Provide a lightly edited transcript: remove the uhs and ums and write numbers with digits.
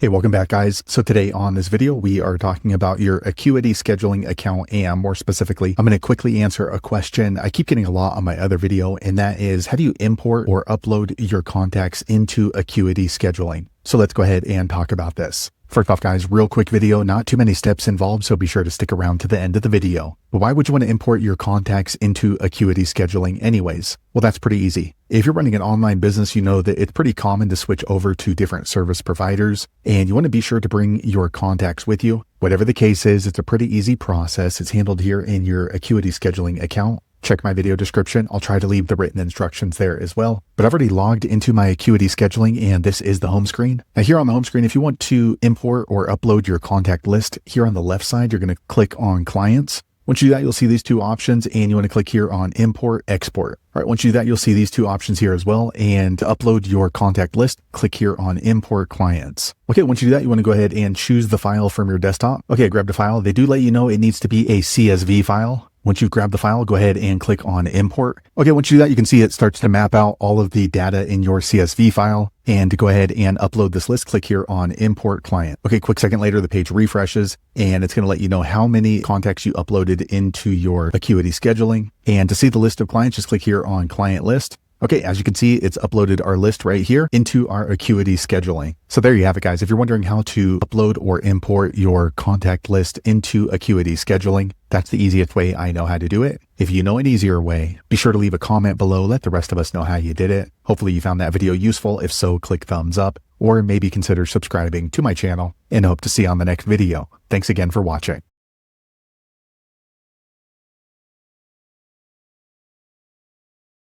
Hey, welcome back guys. So today on this video, we are talking about your Acuity Scheduling account, and more specifically, I'm going to quickly answer a question I keep getting a lot on my other video, and that is, how do you import or upload your contacts into Acuity Scheduling? So let's go ahead and talk about this. First off guys, real quick video, not too many steps involved, so be sure to stick around to the end of the video. But why would you want to import your contacts into Acuity Scheduling anyways? Well, that's pretty easy. If you're running an online business, you know that it's pretty common to switch over to different service providers, and you want to be sure to bring your contacts with you. Whatever the case is, it's a pretty easy process. It's handled here in your Acuity Scheduling account. Check my video description. I'll try to leave the written instructions there as well. But I've already logged into my Acuity Scheduling, and this is the home screen. Now here on the home screen, if you want to import or upload your contact list, here on the left side, you're going to click on Clients. Once you do that, you'll see these two options, and you want to click here on Import, Export. All right, once you do that, you'll see these two options here as well. And to upload your contact list, click here on Import Clients. Okay, once you do that, you want to go ahead and choose the file from your desktop. Okay, grab the file. They do let you know it needs to be a CSV file. Once you've grabbed the file, go ahead and click on Import. Okay, once you do that, you can see it starts to map out all of the data in your CSV file. And to go ahead and upload this list, click here on Import Client. Okay, quick second later, the page refreshes, and it's going to let you know how many contacts you uploaded into your Acuity Scheduling. And to see the list of clients, just click here on Client List. Okay, as you can see, it's uploaded our list right here into our Acuity Scheduling. So there you have it, guys. If you're wondering how to upload or import your contact list into Acuity Scheduling, that's the easiest way I know how to do it. If you know an easier way, be sure to leave a comment below. Let the rest of us know how you did it. Hopefully you found that video useful. If so, click thumbs up, or maybe consider subscribing to my channel, and hope to see you on the next video. Thanks again for watching.